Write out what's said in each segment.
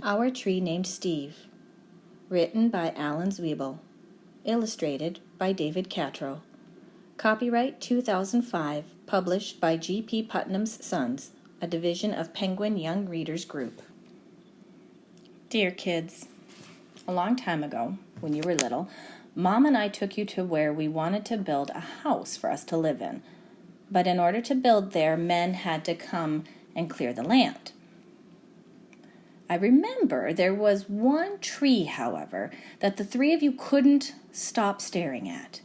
Our Tree Named Steve. Written by Zweibel. Illustrated by David Catrow. Copyright 2005. Published by G.P. Putnam's Sons, a division of Penguin Young Readers Group. Dear kids, a long time ago, when you were little, Mom and I took you to where we wanted to build a house for us to live in. But in order to build there, men had to come and clear the land. I remember there was one tree, however, that the three of you couldn't stop staring at.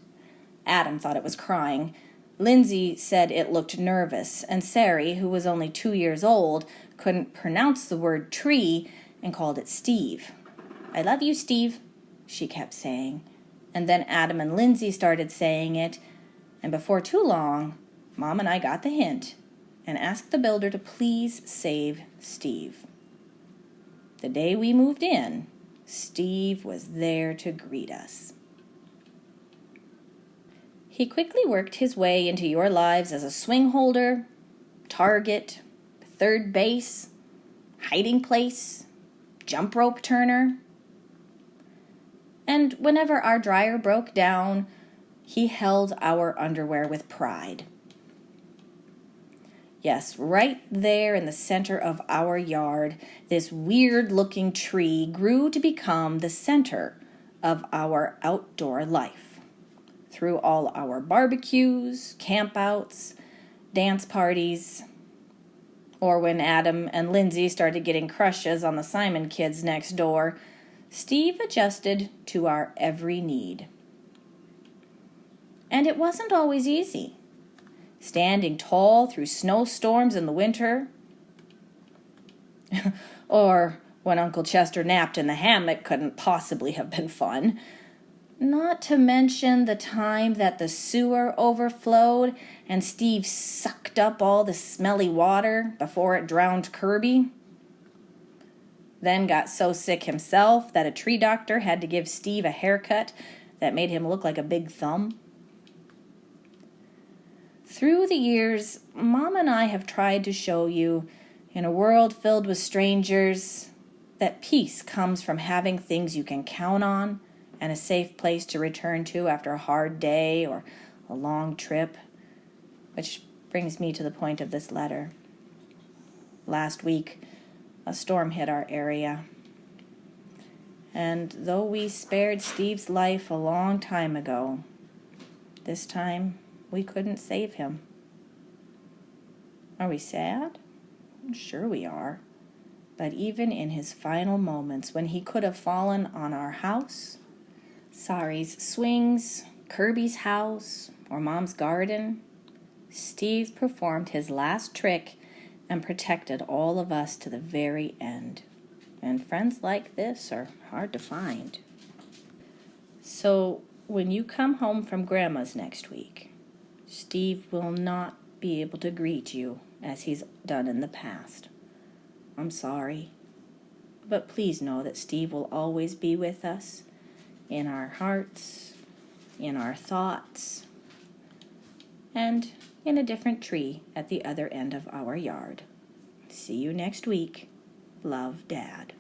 Adam thought it was crying. Lindsay said it looked nervous, and Sari, who was only 2 years old, couldn't pronounce the word tree and called it Steve. "I love you, Steve," she kept saying. And then Adam and Lindsay started saying it, and before too long, Mom and I got the hint and asked the builder to please save Steve. The day we moved in, Steve was there to greet us. He quickly worked his way into your lives as a swing holder, target, third base, hiding place, jump rope turner. And whenever our dryer broke down, he held our underwear with pride. Yes, right there in the center of our yard, this weird-looking tree grew to become the center of our outdoor life. Through all our barbecues, campouts, dance parties, or when Adam and Lindsay started getting crushes on the Simon kids next door, Steve adjusted to our every need. And it wasn't always easy. Standing tall through snowstorms in the winter, or when Uncle Chester napped in the hammock couldn't possibly have been fun. Not to mention the time that the sewer overflowed and Steve sucked up all the smelly water before it drowned Kirby. Then got so sick himself that a tree doctor had to give Steve a haircut that made him look like a big thumb. Through the years, Mom and I have tried to show you, in a world filled with strangers, that peace comes from having things you can count on and a safe place to return to after a hard day or a long trip. Which brings me to the point of this letter. Last week, a storm hit our area. And though we spared Steve's life a long time ago, this time we couldn't save him. Are we sad? Sure we are. But even in his final moments, when he could have fallen on our house, Sari's swings, Kirby's house, or Mom's garden, Steve performed his last trick and protected all of us to the very end. And friends like this are hard to find. So when you come home from Grandma's next week, Steve will not be able to greet you as he's done in the past. I'm sorry, but please know that Steve will always be with us, in our hearts, in our thoughts, and in a different tree at the other end of our yard. See you next week. Love, Dad.